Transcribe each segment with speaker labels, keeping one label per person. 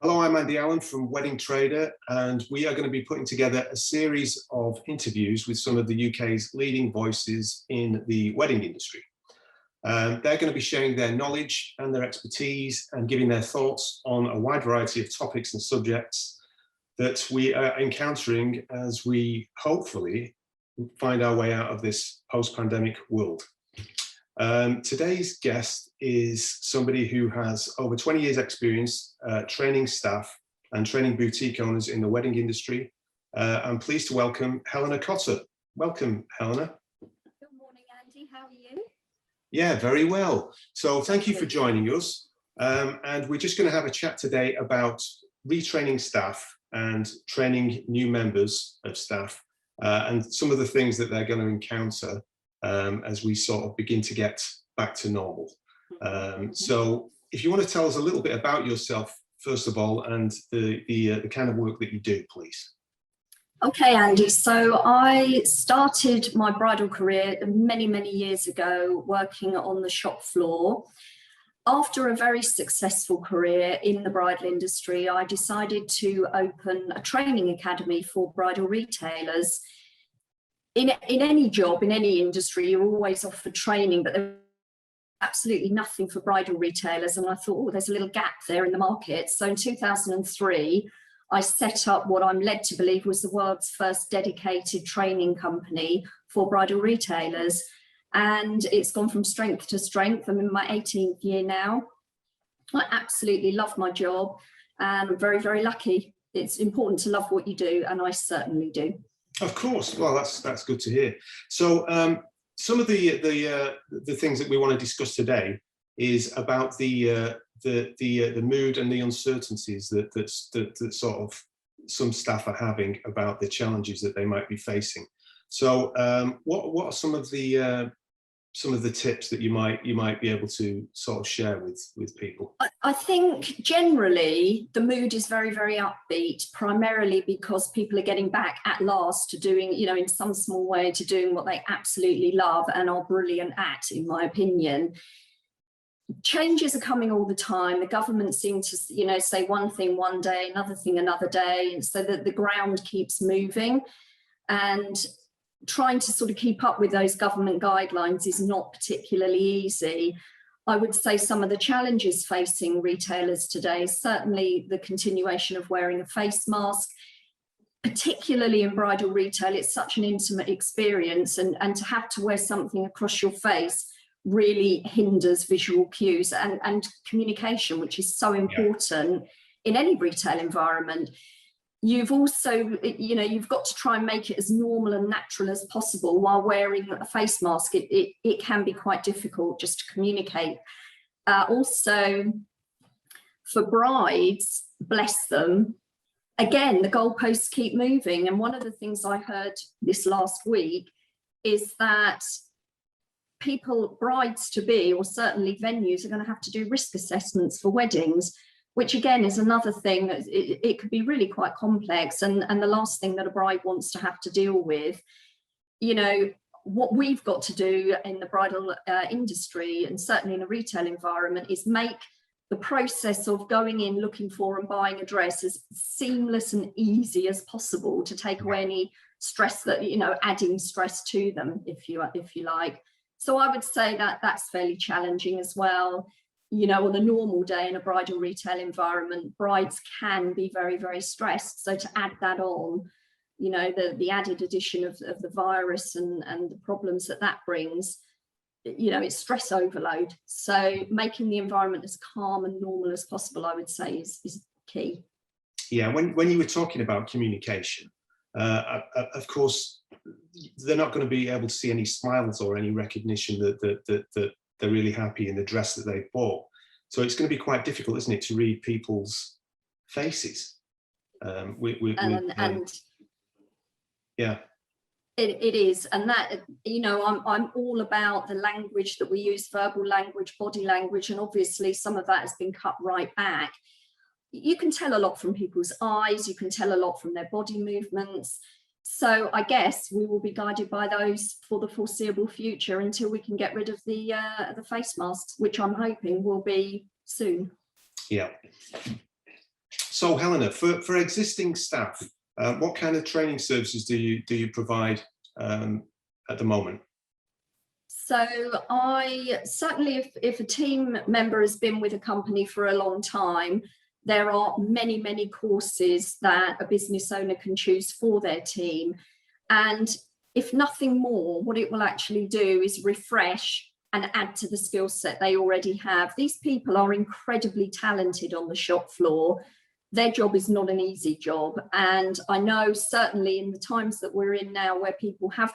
Speaker 1: Hello, I'm Andy Allen from Wedding Trader, and we are going to be putting together a series of interviews with some of the UK's leading voices in the wedding industry. They're going to be sharing their knowledge and their expertise and giving their thoughts on a wide variety of topics and subjects that we are encountering as we hopefully find our way out of this post-pandemic world. Today's guest is somebody who has over 20 years experience training staff and training boutique owners in the wedding industry. I'm pleased to welcome Helena Cotter. Welcome, Helena.
Speaker 2: Good morning, Andy. How are you?
Speaker 1: Yeah, very well. So thank you for joining us. And we're just going to have a chat today about retraining staff and training new members of staff and some of the things that they're going to encounter as we sort of begin to get back to normal. So if you want to tell us a little bit about yourself, first of all, and the kind of work that you do, please.
Speaker 2: Okay, Andy. So I started my bridal career many, many years ago working on the shop floor. After a very successful career in the bridal industry, I decided to open a training academy for bridal retailers. In any job, in any industry, you're always offered training, but there's absolutely nothing for bridal retailers. And I thought, oh, there's a little gap there in the market. So in 2003, I set up what I'm led to believe was the world's first dedicated training company for bridal retailers. And it's gone from strength to strength. I'm in my 18th year now. I absolutely love my job and I'm very, very lucky. It's important to love what you do, and I certainly do.
Speaker 1: Of course. Well, that's good to hear. So some of the things that we want to discuss today is about the mood and the uncertainties that sort of some staff are having about the challenges that they might be facing. So what are some of the tips that you might be able to sort of share with people?
Speaker 2: I think generally the mood is very, very upbeat, primarily because people are getting back at last to doing, in some small way, to doing what they absolutely love and are brilliant at, in my opinion. Changes are coming all the time. The government seem to, say one thing one day, another thing another day, and so that the ground keeps moving. And trying to sort of keep up with those government guidelines is not particularly easy. I would say some of the challenges facing retailers today is certainly the continuation of wearing a face mask, particularly in bridal retail. It's such an intimate experience, and to have to wear something across your face really hinders visual cues and communication, which is so important in any retail environment. You've also, you've got to try and make it as normal and natural as possible while wearing a face mask. It can be quite difficult just to communicate. Also, for brides, bless them, again, the goalposts keep moving. And one of the things I heard this last week is that brides to be, or certainly venues, are going to have to do risk assessments for weddings, which again is another thing. It could be really quite complex, and the last thing that a bride wants to have to deal with. What we've got to do in the bridal industry, and certainly in a retail environment, is make the process of going in, looking for and buying a dress as seamless and easy as possible, to take away any stress that, adding stress to them, if you like. So I would say that that's fairly challenging as well. On a normal day in a bridal retail environment, brides can be very, very stressed. So to add that on, the added addition of the virus and the problems that brings, it's stress overload. So making the environment as calm and normal as possible, I would say, is key.
Speaker 1: Yeah, when you were talking about communication, of course, they're not going to be able to see any smiles or any recognition that they're really happy in the dress that they've bought. So it's going to be quite difficult, isn't it, to read people's faces? Yeah.
Speaker 2: It is, and that, I'm all about the language that we use, verbal language, body language, and obviously some of that has been cut right back. You can tell a lot from people's eyes, you can tell a lot from their body movements. So I guess we will be guided by those for the foreseeable future until we can get rid of the face masks, which I'm hoping will be soon.
Speaker 1: Yeah. So Helena, for existing staff, what kind of training services do you provide at the moment?
Speaker 2: So I certainly, if a team member has been with a company for a long time, there are many courses that a business owner can choose for their team. And if nothing more, what it will actually do is refresh and add to the skill set they already have. These people are incredibly talented on the shop floor. Their job is not an easy job. And I know certainly in the times that we're in now where people have,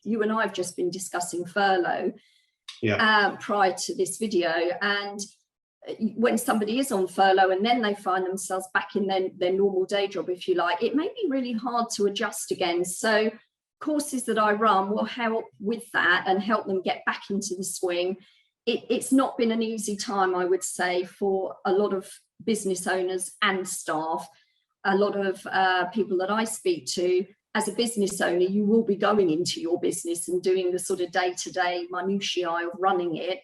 Speaker 2: you and I have just been discussing furlough prior to this video. And when somebody is on furlough and then they find themselves back in their normal day job, if you like, it may be really hard to adjust again. So courses that I run will help with that and help them get back into the swing. It's not been an easy time, I would say, for a lot of business owners and staff. A lot of people that I speak to, as a business owner, you will be going into your business and doing the sort of day-to-day minutiae of running it,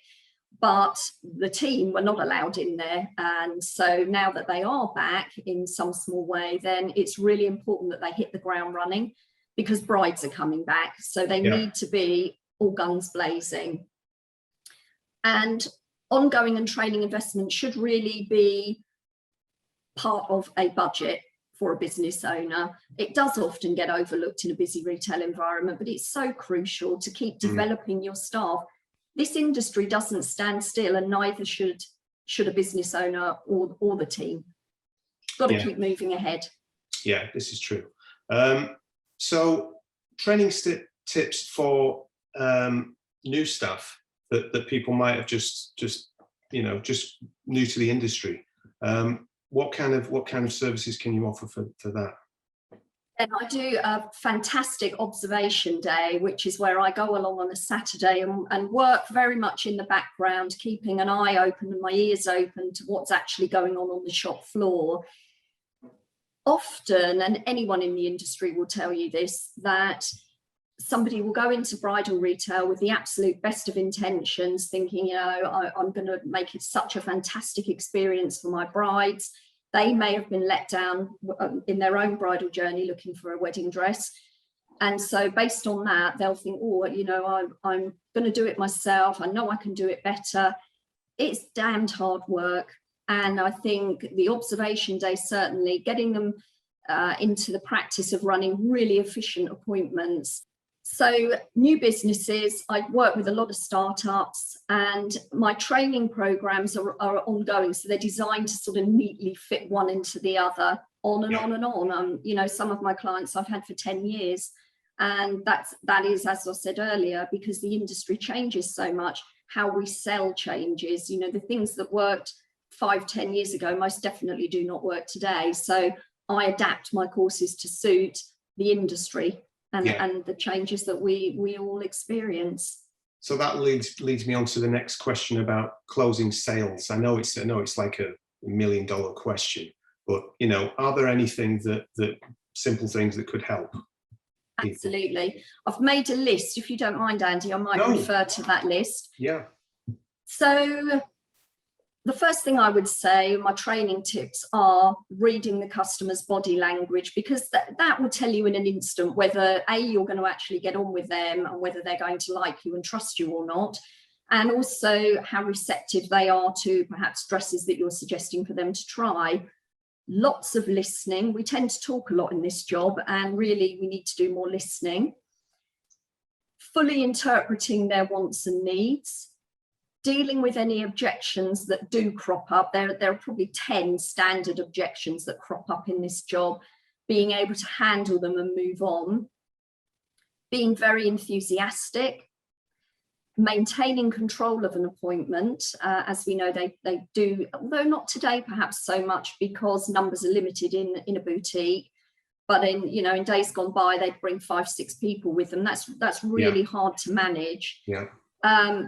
Speaker 2: but the team were not allowed in there. And so now that they are back in some small way, then it's really important that they hit the ground running, because brides are coming back. So they need to be all guns blazing. And ongoing and training investment should really be part of a budget for a business owner. It does often get overlooked in a busy retail environment, but it's so crucial to keep developing your staff. This industry doesn't stand still, and neither should a business owner or the team. Got to keep moving ahead.
Speaker 1: Yeah, this is true. So training tips for new staff that people might have just new to the industry. What kind of services can you offer for that?
Speaker 2: And I do a fantastic observation day, which is where I go along on a Saturday and work very much in the background, keeping an eye open and my ears open to what's actually going on the shop floor. Often, and anyone in the industry will tell you this, that somebody will go into bridal retail with the absolute best of intentions, thinking, I'm going to make it such a fantastic experience for my brides. They may have been let down in their own bridal journey looking for a wedding dress. And so based on that, they'll think, I'm going to do it myself. I know I can do it better. It's damned hard work. And I think the observation day, certainly getting them into the practice of running really efficient appointments. So new businesses, I work with a lot of startups, and my training programs are ongoing. So they're designed to sort of neatly fit one into the other, on and on and on. Some of my clients I've had for 10 years. And that is, as I said earlier, because the industry changes so much, how we sell changes. The things that worked 5-10 years ago most definitely do not work today. So I adapt my courses to suit the industry and the changes that we all experience.
Speaker 1: So that leads me on to the next question about closing sales. I know it's like $1 million question, but are there anything that simple things that could help people?
Speaker 2: Absolutely. I've made a list. If you don't mind, Andy, I might refer to that list.
Speaker 1: Yeah.
Speaker 2: So the first thing I would say, my training tips are reading the customer's body language, because that will tell you in an instant whether you're going to actually get on with them and whether they're going to like you and trust you or not. And also how receptive they are to perhaps dresses that you're suggesting for them to try. Lots of listening. We tend to talk a lot in this job, and really we need to do more listening. Fully interpreting their wants and needs. Dealing with any objections that do crop up. There are probably 10 standard objections that crop up in this job. Being able to handle them and move on. Being very enthusiastic. Maintaining control of an appointment. As we know, they do, although not today perhaps so much, because numbers are limited in a boutique. But in days gone by, they'd bring 5-6 people with them. That's really hard to manage.
Speaker 1: Yeah.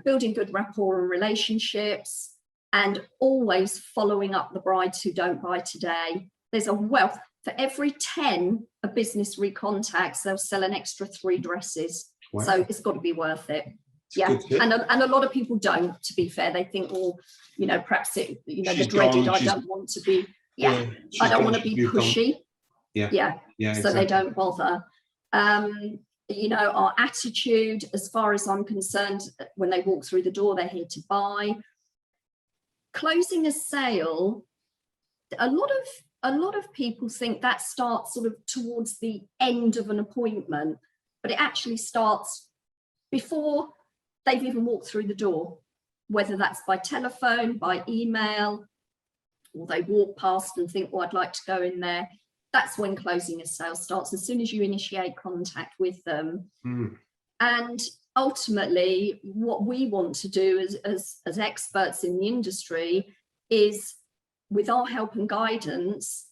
Speaker 2: Building good rapport and relationships, and always following up the brides who don't buy today. There's a wealth. For every 10 a business recontacts, they'll sell an extra 3 dresses. Wow. So it's got to be worth it. And a lot of people don't, to be fair. They think, perhaps the dreaded, I don't want to be Yeah,
Speaker 1: she's
Speaker 2: I don't
Speaker 1: gonna
Speaker 2: want to be
Speaker 1: move on.
Speaker 2: pushy.
Speaker 1: Yeah,
Speaker 2: Yeah,
Speaker 1: yeah,
Speaker 2: so they
Speaker 1: exactly.
Speaker 2: don't bother. You know, our attitude, as far as I'm concerned, when they walk through the door, they're here to buy. Closing a sale, a lot of people think that starts sort of towards the end of an appointment, but it actually starts before they've even walked through the door, whether that's by telephone, by email, or they walk past and think, well, I'd like to go in there. That's when closing a sale starts, as soon as you initiate contact with them. And ultimately, what we want to do as experts in the industry is, with our help and guidance,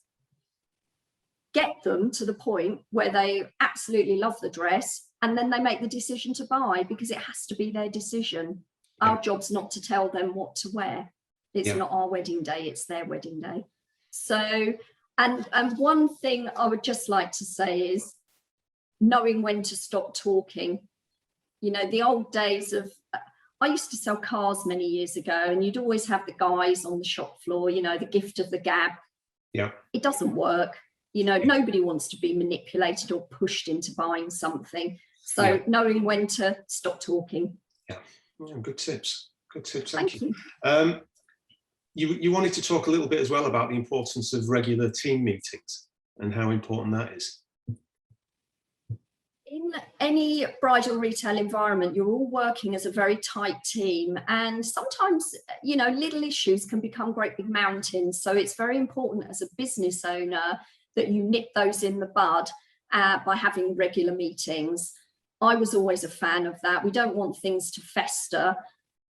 Speaker 2: get them to the point where they absolutely love the dress, and then they make the decision to buy, because it has to be their decision.
Speaker 1: Yeah.
Speaker 2: Our job's not to tell them what to wear. It's not our wedding day, it's their wedding day. So, and one thing I would just like to say is knowing when to stop talking. You know, the old days of, I used to sell cars many years ago, and you'd always have the guys on the shop floor, you know, the gift of the gab.
Speaker 1: Yeah.
Speaker 2: It doesn't work. You know, nobody wants to be manipulated or pushed into buying something. So knowing when to stop talking.
Speaker 1: Yeah, good tips. Good tips.
Speaker 2: Thank you.
Speaker 1: You wanted to talk a little bit as well about the importance of regular team meetings and how important that is.
Speaker 2: In any bridal retail environment, you're all working as a very tight team, and sometimes, you know, little issues can become great big mountains. So it's very important as a business owner that you nip those in the bud by having regular meetings. I was always a fan of that. We don't want things to fester.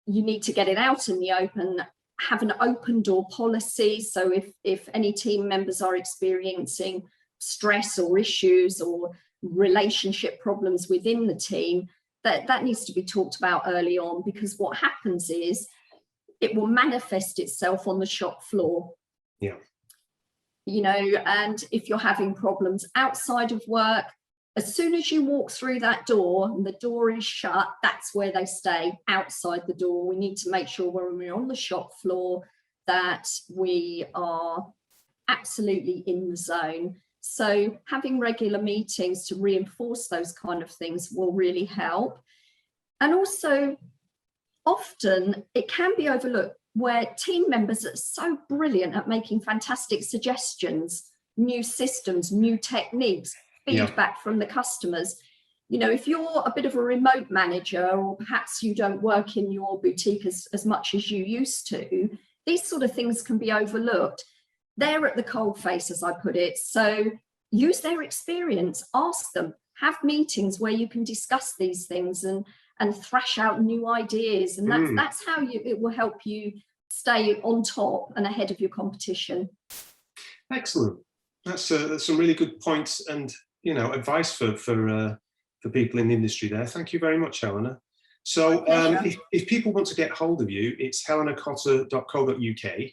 Speaker 2: You need to get it out in the open, have an open door policy. So if any team members are experiencing stress or issues or relationship problems within the team, that needs to be talked about early on, because what happens is it will manifest itself on the shop floor.
Speaker 1: Yeah.
Speaker 2: You know, and if you're having problems outside of work, as soon as you walk through that door and the door is shut, that's where they stay, outside the door. We need to make sure when we're on the shop floor that we are absolutely in the zone. So having regular meetings to reinforce those kind of things will really help. And also, often it can be overlooked where team members are so brilliant at making fantastic suggestions, new systems, new techniques, feedback from the customers. You know, if you're a bit of a remote manager, or perhaps you don't work in your boutique as much as you used to, these sort of things can be overlooked. They're at the cold face, as I put it. So use their experience, ask them, have meetings where you can discuss these things and thrash out new ideas. And that's how it will help you stay on top and ahead of your competition. Excellent.
Speaker 1: That's some really good points and, you know, advice for people in the industry there. Thank you very much, Helena. So if people want to get hold of you, it's helenacotter.co.uk,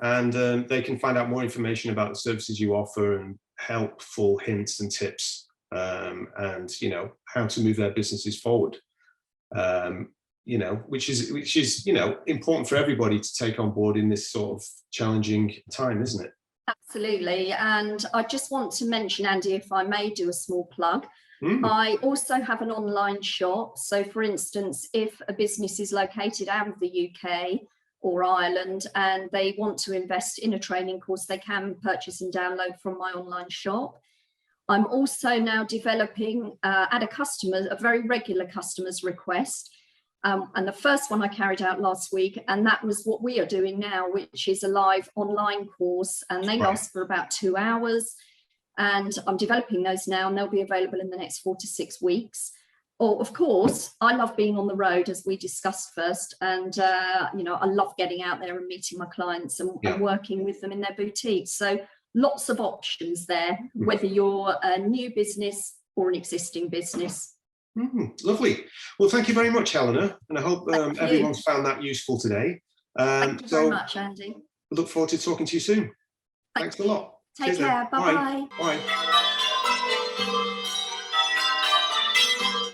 Speaker 1: and they can find out more information about the services you offer and helpful hints and tips, and, you know, how to move their businesses forward. You know, which is, you know, important for everybody to take on board in this sort of challenging time, isn't it?
Speaker 2: Absolutely. And I just want to mention, Andy, if I may do a small plug, I also have an online shop. So for instance, if a business is located out of the UK or Ireland and they want to invest in a training course, they can purchase and download from my online shop. I'm also now developing at a very regular customer's request. And the first one I carried out last week, and that was what we are doing now, which is a live online course, and they last for about 2 hours. And I'm developing those now, and they'll be available in the next 4 to 6 weeks. Or, of course, I love being on the road, as we discussed first, and you know, I love getting out there and meeting my clients and working with them in their boutiques. So lots of options there, whether you're a new business or an existing business.
Speaker 1: Lovely. Well, thank you very much, Helena, and I hope everyone's found that useful today.
Speaker 2: Thank you very much, Andy.
Speaker 1: Look forward to talking to you soon. Thanks a lot.
Speaker 2: Take care. Bye-bye.
Speaker 1: Bye.